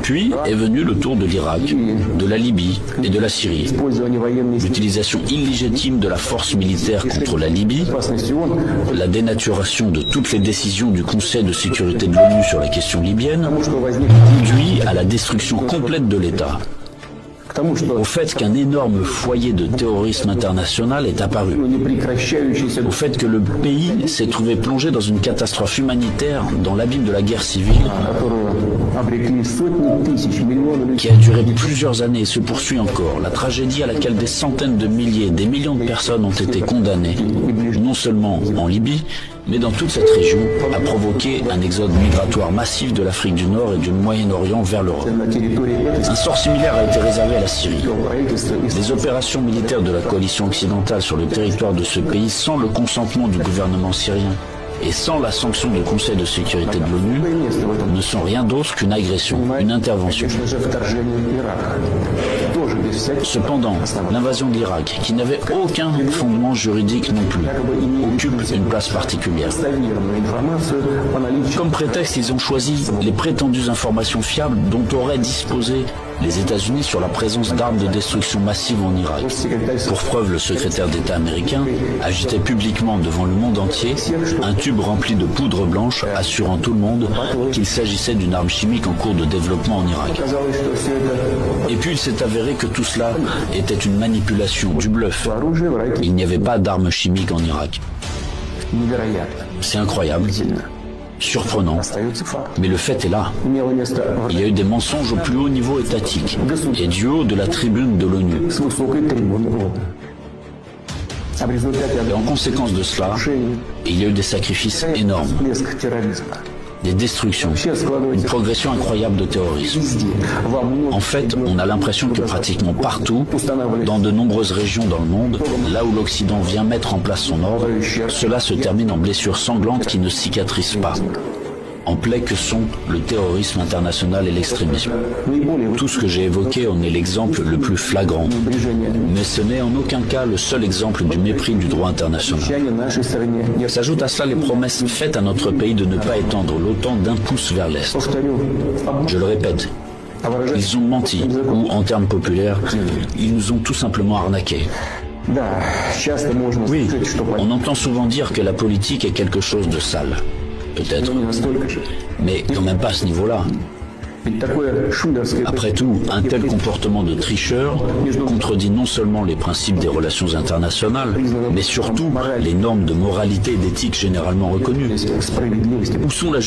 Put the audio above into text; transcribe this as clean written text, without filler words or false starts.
Puis est venu le tour de l'Irak, de la Libye et de la Syrie. L'utilisation illégitime de la force militaire contre la Libye, la dénaturation de toutes les décisions du Conseil de sécurité de l'ONU sur la question libyenne, conduit à la destruction complète de l'État. Au fait qu'un énorme foyer de terrorisme international est apparu, au fait que le pays s'est trouvé plongé dans une catastrophe humanitaire dans l'abîme de la guerre civile qui a duré plusieurs années et se poursuit encore, la tragédie à laquelle des centaines de milliers, des millions de personnes ont été condamnées, non seulement en Libye, mais dans toute cette région, a provoqué un exode migratoire massif de l'Afrique du Nord et du Moyen-Orient vers l'Europe. Un sort similaire a été réservé à la Syrie. Les opérations militaires de la coalition occidentale sur le territoire de ce pays, sans le consentement du gouvernement syrien et sans la sanction du Conseil de sécurité de l'ONU, ne sont rien d'autre qu'une agression, une intervention. Cependant, l'invasion de l'Irak, qui n'avait aucun fondement juridique non plus, occupe une place particulière. Comme prétexte, ils ont choisi les prétendues informations fiables dont auraient disposé les États-Unis sur la présence d'armes de destruction massive en Irak. Pour preuve, le secrétaire d'État américain agitait publiquement devant le monde entier un tube rempli de poudre blanche assurant tout le monde qu'il s'agissait d'une arme chimique en cours de développement en Irak. Et puis il s'est avéré que tout cela était une manipulation, du bluff. Il n'y avait pas d'armes chimiques en Irak. C'est incroyable. Surprenant, mais le fait est là. Il y a eu des mensonges au plus haut niveau étatique et du haut de la tribune de l'ONU. Et en conséquence de cela, il y a eu des sacrifices énormes, des destructions, une progression incroyable de terrorisme. En fait, on a l'impression que pratiquement partout, dans de nombreuses régions dans le monde, là où l'Occident vient mettre en place son ordre, cela se termine en blessures sanglantes qui ne cicatrisent pas, en plaies que sont le terrorisme international et l'extrémisme. Tout ce que j'ai évoqué en est l'exemple le plus flagrant, mais ce n'est en aucun cas le seul exemple du mépris du droit international. S'ajoutent à cela les promesses faites à notre pays de ne pas étendre l'OTAN d'un pouce vers l'Est. Je le répète, ils ont menti, ou en termes populaires, ils nous ont tout simplement arnaqués. Oui, on entend souvent dire que la politique est quelque chose de sale. Peut-être, mais quand même pas à ce niveau-là. Après tout, un tel comportement de tricheur contredit non seulement les principes des relations internationales, mais surtout les normes de moralité et d'éthique généralement reconnues. Où sont la